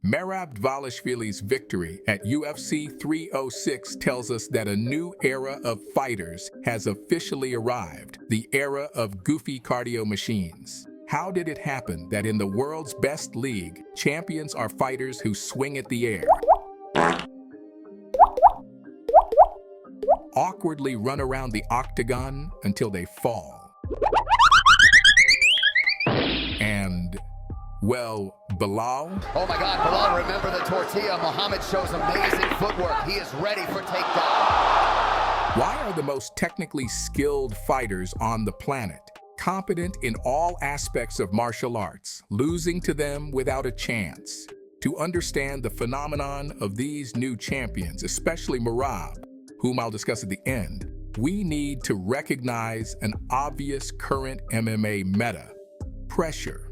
Merab Dvalishvili's victory at UFC 306 tells us that a new era of fighters has officially arrived, the era of goofy cardio machines. How did it happen that in the world's best league, champions are fighters who swing at the air, awkwardly run around the octagon until they fall, and, well, Bilal? Oh my God, Bilal, remember the tortilla. Muhammad shows amazing footwork. He is ready for takedown. Why are the most technically skilled fighters on the planet competent in all aspects of martial arts, losing to them without a chance? To understand the phenomenon of these new champions, especially Merab, whom I'll discuss at the end, we need to recognize an obvious current MMA meta: pressure.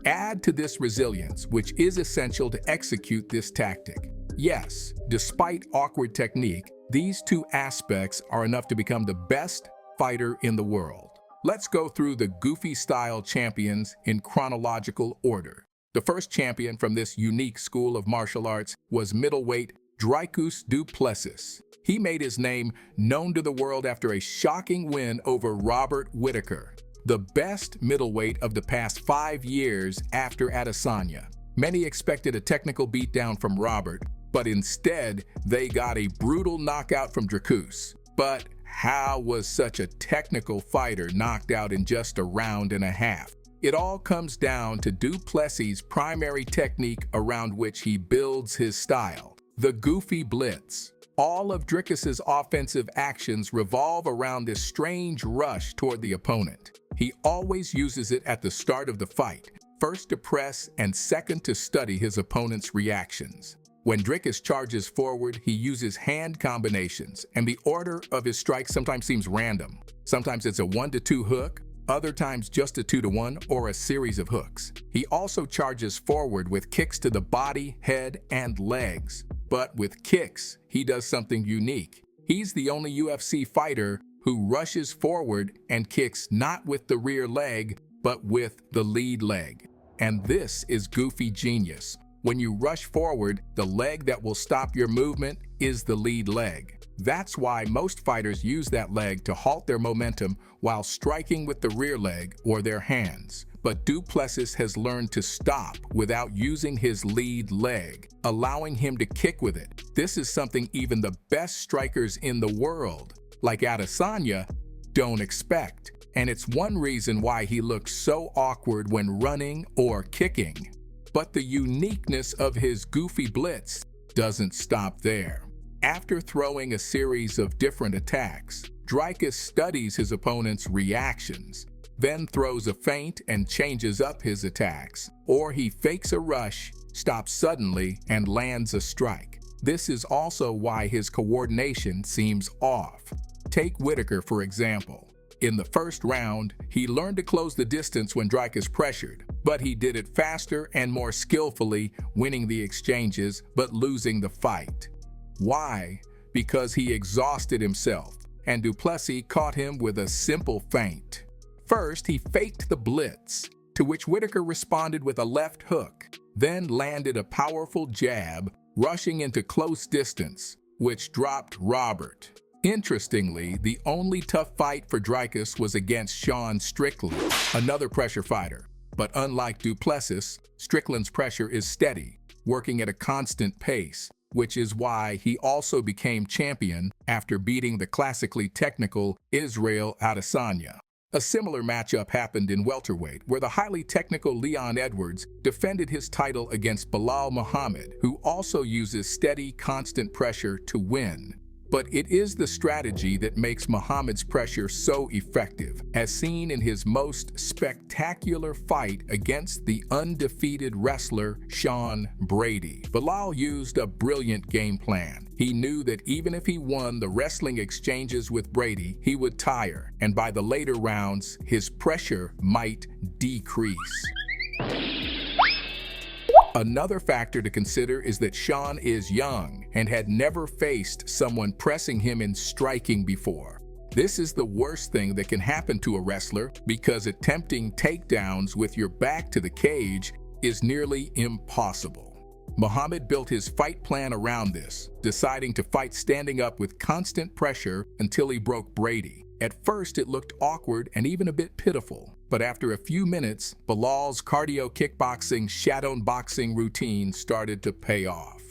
Add to this resilience, which is essential to execute this tactic. Yes, despite awkward technique, these two aspects are enough to become the best fighter in the world. Let's go through the goofy-style champions in chronological order. The first champion from this unique school of martial arts was middleweight Dricus du Plessis. He made his name known to the world after a shocking win over Robert Whittaker, the best middleweight of the past 5 years after Adesanya. Many expected a technical beatdown from Robert, but instead they got a brutal knockout from Dricus. But how was such a technical fighter knocked out in just a round and a half? It all comes down to du Plessis' primary technique around which he builds his style: the goofy blitz. All of Dricus's offensive actions revolve around this strange rush toward the opponent. He always uses it at the start of the fight, first to press and second to study his opponent's reactions. When Dricus charges forward, he uses hand combinations, and the order of his strikes sometimes seems random. Sometimes it's a 1-2 hook, other times just a 2-1 or a series of hooks. He also charges forward with kicks to the body, head, and legs. But with kicks, he does something unique. He's the only UFC fighter who rushes forward and kicks not with the rear leg, but with the lead leg. And this is goofy genius. When you rush forward, the leg that will stop your movement is the lead leg. That's why most fighters use that leg to halt their momentum while striking with the rear leg or their hands. But du Plessis has learned to stop without using his lead leg, allowing him to kick with it. This is something even the best strikers in the world, like Adesanya, don't expect. And it's one reason why he looks so awkward when running or kicking. But the uniqueness of his goofy blitz doesn't stop there. After throwing a series of different attacks, Dricus studies his opponent's reactions, then throws a feint and changes up his attacks, or he fakes a rush, stops suddenly, and lands a strike. This is also why his coordination seems off. Take Whittaker, for example. In the first round, he learned to close the distance when Dricus pressured, but he did it faster and more skillfully, winning the exchanges but losing the fight. Why? Because he exhausted himself, and du Plessis caught him with a simple feint. First, he faked the blitz, to which Whittaker responded with a left hook, then landed a powerful jab, rushing into close distance, which dropped Robert. Interestingly, the only tough fight for Dricus was against Sean Strickland, another pressure fighter. But unlike du Plessis, Strickland's pressure is steady, working at a constant pace, which is why he also became champion after beating the classically technical Israel Adesanya. A similar matchup happened in welterweight, where the highly technical Leon Edwards defended his title against Bilal Muhammad, who also uses steady, constant pressure to win. But it is the strategy that makes Muhammad's pressure so effective, as seen in his most spectacular fight against the undefeated wrestler Sean Brady. Bilal used a brilliant game plan. He knew that even if he won the wrestling exchanges with Brady, he would tire, and by the later rounds, his pressure might decrease. Another factor to consider is that Sean is young and had never faced someone pressing him in striking before. This is the worst thing that can happen to a wrestler because attempting takedowns with your back to the cage is nearly impossible. Muhammad built his fight plan around this, deciding to fight standing up with constant pressure until he broke Brady. At first, it looked awkward and even a bit pitiful, but after a few minutes, Bilal's cardio kickboxing shadow boxing routine started to pay off.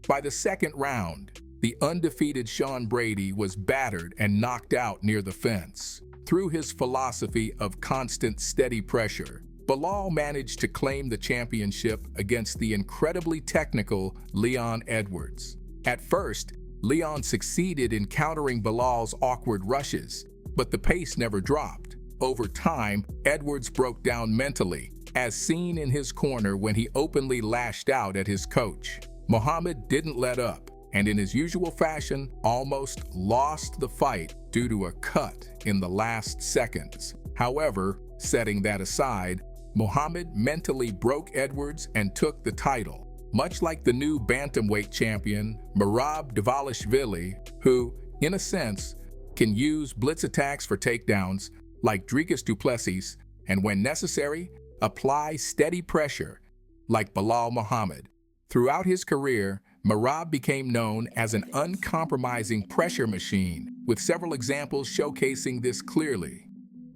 By the second round, the undefeated Sean Brady was battered and knocked out near the fence. Through his philosophy of constant, steady pressure, Bilal managed to claim the championship against the incredibly technical Leon Edwards. At first, Leon succeeded in countering Bilal's awkward rushes, but the pace never dropped. Over time, Edwards broke down mentally, as seen in his corner when he openly lashed out at his coach. Muhammad didn't let up, and in his usual fashion, almost lost the fight due to a cut in the last seconds. However, setting that aside, Muhammad mentally broke Edwards and took the title, much like the new bantamweight champion, Merab Dvalishvili, who, in a sense, can use blitz attacks for takedowns like Dricus du Plessis, and when necessary, apply steady pressure like Bilal Muhammad. Throughout his career, Merab became known as an uncompromising pressure machine, with several examples showcasing this clearly.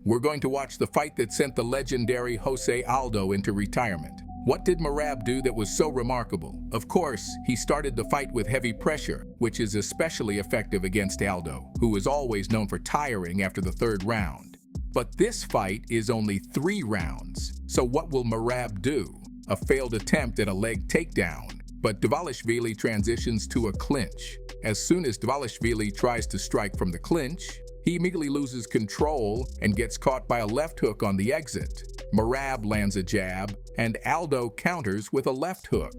We're going to watch the fight that sent the legendary Jose Aldo into retirement. What did Merab do that was so remarkable? Of course, he started the fight with heavy pressure, which is especially effective against Aldo, who is always known for tiring after the third round. But this fight is only 3 rounds, so what will Merab do? A failed attempt at a leg takedown, but Dvalishvili transitions to a clinch. As soon as Dvalishvili tries to strike from the clinch, he immediately loses control and gets caught by a left hook on the exit. Merab lands a jab, and Aldo counters with a left hook.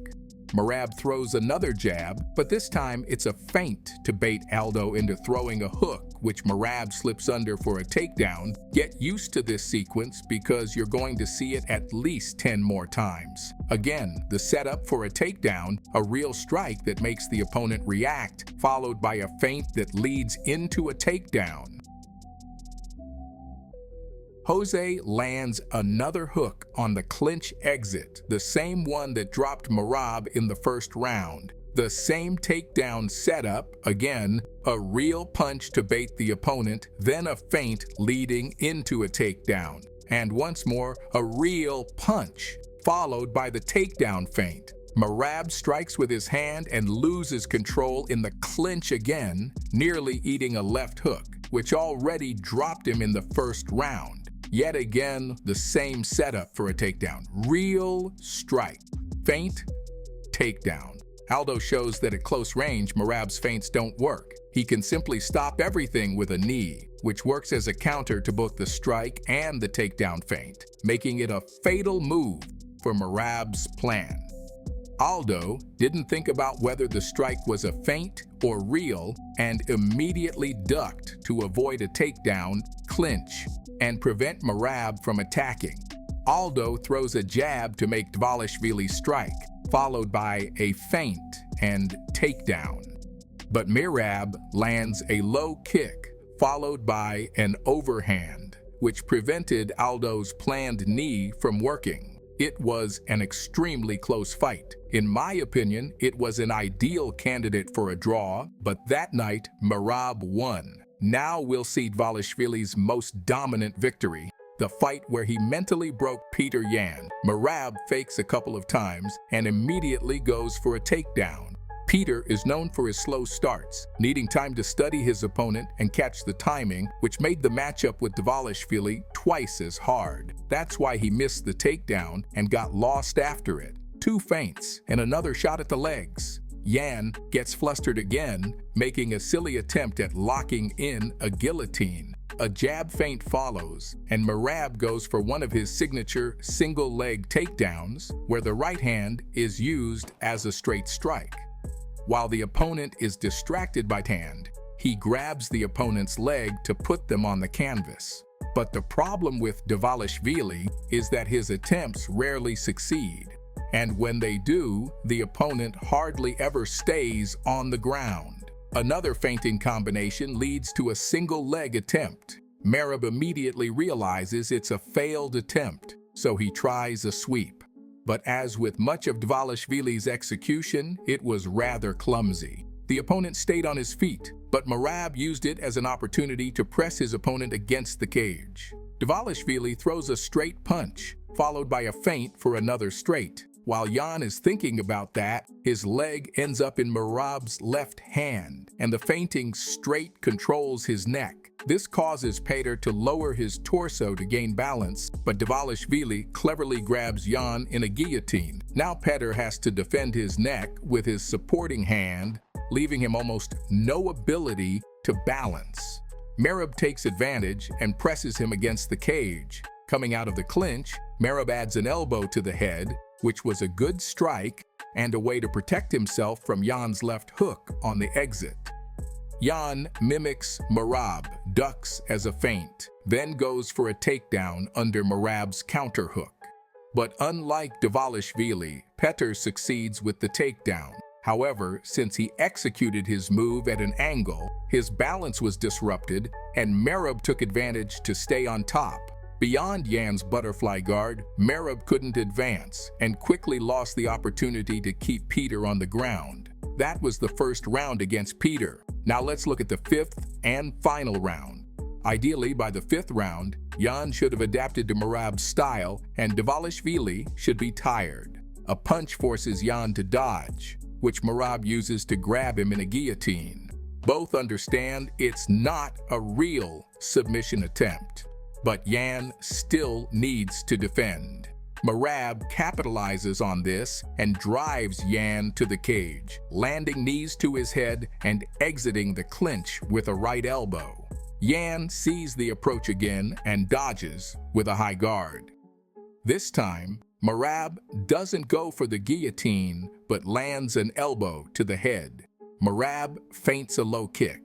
Merab throws another jab, but this time it's a feint to bait Aldo into throwing a hook, which Merab slips under for a takedown. Get used to this sequence because you're going to see it at least 10 more times. Again, the setup for a takedown, a real strike that makes the opponent react, followed by a feint that leads into a takedown. Jose lands another hook on the clinch exit, the same one that dropped Merab in the first round. The same takedown setup, again, a real punch to bait the opponent, then a feint leading into a takedown. And once more, a real punch, followed by the takedown feint. Merab strikes with his hand and loses control in the clinch again, nearly eating a left hook, which already dropped him in the first round. Yet again, the same setup for a takedown. Real strike. Feint, takedown. Aldo shows that at close range, Merab's feints don't work. He can simply stop everything with a knee, which works as a counter to both the strike and the takedown feint, making it a fatal move for Merab's plan. Aldo didn't think about whether the strike was a feint or real and immediately ducked to avoid a takedown, clinch, and prevent Merab from attacking. Aldo throws a jab to make Dvalishvili strike, followed by a feint and takedown. But Merab lands a low kick, followed by an overhand, which prevented Aldo's planned knee from working. It was an extremely close fight. In my opinion, it was an ideal candidate for a draw, but that night, Merab won. Now we'll see Dvalishvili's most dominant victory, the fight where he mentally broke Petr Yan. Merab fakes a couple of times and immediately goes for a takedown. Petr is known for his slow starts, needing time to study his opponent and catch the timing, which made the matchup with Dvalishvili twice as hard. That's why he missed the takedown and got lost after it. 2 feints and another shot at the legs. Yan gets flustered again, making a silly attempt at locking in a guillotine. A jab feint follows, and Merab goes for one of his signature single-leg takedowns, where the right hand is used as a straight strike. While the opponent is distracted by hand, he grabs the opponent's leg to put them on the canvas. But the problem with Dvalishvili is that his attempts rarely succeed. And when they do, the opponent hardly ever stays on the ground. Another feinting combination leads to a single leg attempt. Merab immediately realizes it's a failed attempt, so he tries a sweep. But as with much of Dvalishvili's execution, it was rather clumsy. The opponent stayed on his feet, but Merab used it as an opportunity to press his opponent against the cage. Dvalishvili throws a straight punch, followed by a feint for another straight. While Jan is thinking about that, his leg ends up in Merab's left hand, and the feinting straight controls his neck. This causes Petr to lower his torso to gain balance, but Dvalishvili cleverly grabs Jan in a guillotine. Now Petr has to defend his neck with his supporting hand, leaving him almost no ability to balance. Merab takes advantage and presses him against the cage. Coming out of the clinch, Merab adds an elbow to the head, which was a good strike and a way to protect himself from Jan's left hook on the exit. Jan mimics Merab, ducks as a feint, then goes for a takedown under Merab's counterhook. But unlike Dvalishvili, Petr succeeds with the takedown. However, since he executed his move at an angle, his balance was disrupted, and Merab took advantage to stay on top. Beyond Jan's butterfly guard, Merab couldn't advance and quickly lost the opportunity to keep Petr on the ground. That was the first round against Petr. Now let's look at the fifth and final round. Ideally, by the fifth round, Jan should have adapted to Merab's style, and Dvalishvili should be tired. A punch forces Jan to dodge, which Merab uses to grab him in a guillotine. Both understand it's not a real submission attempt, but Jan still needs to defend. Merab capitalizes on this and drives Jan to the cage, landing knees to his head and exiting the clinch with a right elbow. Jan sees the approach again and dodges with a high guard. This time, Merab doesn't go for the guillotine, but lands an elbow to the head. Merab feints a low kick.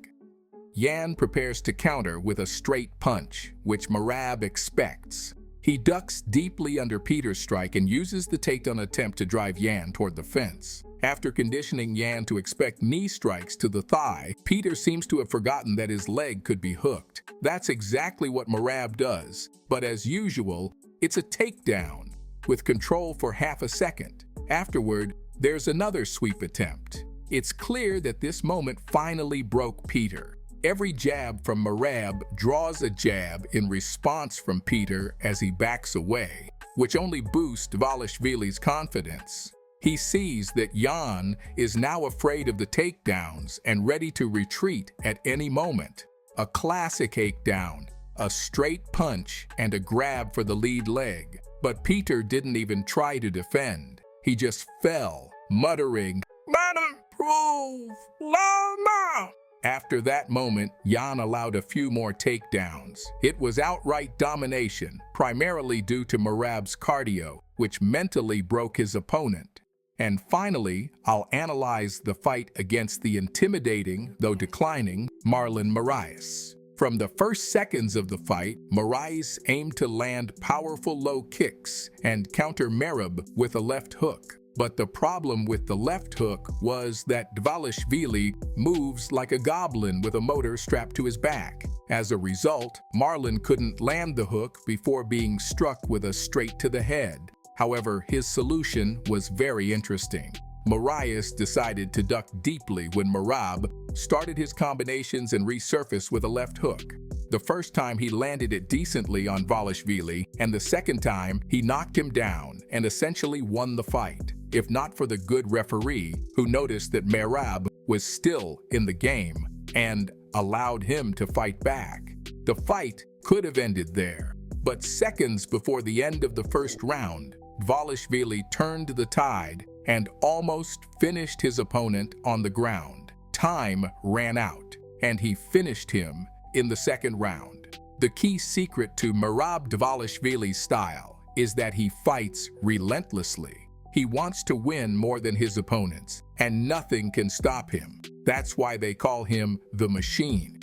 Jan prepares to counter with a straight punch, which Merab expects. He ducks deeply under Petr's strike and uses the takedown attempt to drive Jan toward the fence. After conditioning Jan to expect knee strikes to the thigh, Petr seems to have forgotten that his leg could be hooked. That's exactly what Merab does, but as usual, it's a takedown, with control for half a second. Afterward, there's another sweep attempt. It's clear that this moment finally broke Petr. Every jab from Merab draws a jab in response from Petr as he backs away, which only boosts Dvalishvili's confidence. He sees that Jan is now afraid of the takedowns and ready to retreat at any moment. A classic takedown, a straight punch, and a grab for the lead leg. But Petr didn't even try to defend. He just fell, muttering, "Madam, prove, lama." After that moment, Jan allowed a few more takedowns. It was outright domination, primarily due to Merab's cardio, which mentally broke his opponent. And finally, I'll analyze the fight against the intimidating, though declining, Marlon Moraes. From the first seconds of the fight, Moraes aimed to land powerful low kicks and counter Merab with a left hook. But the problem with the left hook was that Dvalishvili moves like a goblin with a motor strapped to his back. As a result, Marlon couldn't land the hook before being struck with a straight to the head. However, his solution was very interesting. Moraes decided to duck deeply when Merab started his combinations and resurfaced with a left hook. The first time he landed it decently on Dvalishvili, and the second time he knocked him down and essentially won the fight, if not for the good referee who noticed that Merab was still in the game and allowed him to fight back. The fight could have ended there, but seconds before the end of the first round, Dvalishvili turned the tide and almost finished his opponent on the ground. Time ran out, and he finished him in the second round. The key secret to Merab Dvalishvili's style is that he fights relentlessly. He wants to win more than his opponents, and nothing can stop him. That's why they call him the Machine.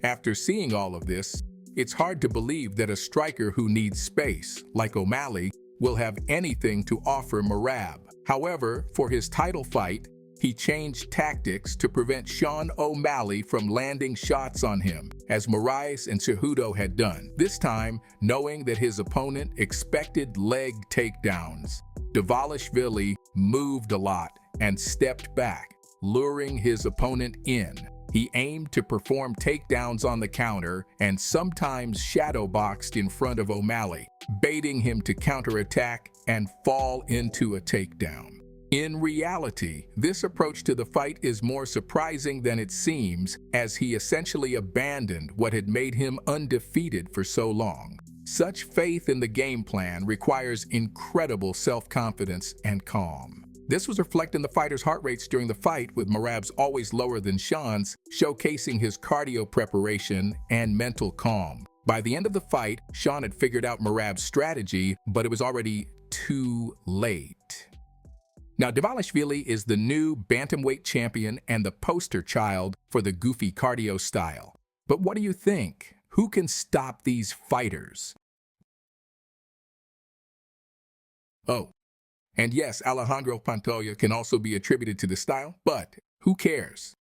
After seeing all of this, it's hard to believe that a striker who needs space, like O'Malley, will have anything to offer Merab. However, for his title fight, he changed tactics to prevent Sean O'Malley from landing shots on him, as Moraes and Cejudo had done. This time, knowing that his opponent expected leg takedowns, Dvalishvili moved a lot and stepped back, luring his opponent in. He aimed to perform takedowns on the counter and sometimes shadowboxed in front of O'Malley, baiting him to counterattack and fall into a takedown. In reality, this approach to the fight is more surprising than it seems, as he essentially abandoned what had made him undefeated for so long. Such faith in the game plan requires incredible self-confidence and calm. This was reflected in the fighter's heart rates during the fight, with Merab's always lower than Sean's, showcasing his cardio preparation and mental calm. By the end of the fight, Sean had figured out Merab's strategy, but it was already too late. Now, Dvalishvili is the new bantamweight champion and the poster child for the goofy cardio style. But what do you think? Who can stop these fighters? Oh, and yes, Alejandro Pantoja can also be attributed to the style, but who cares?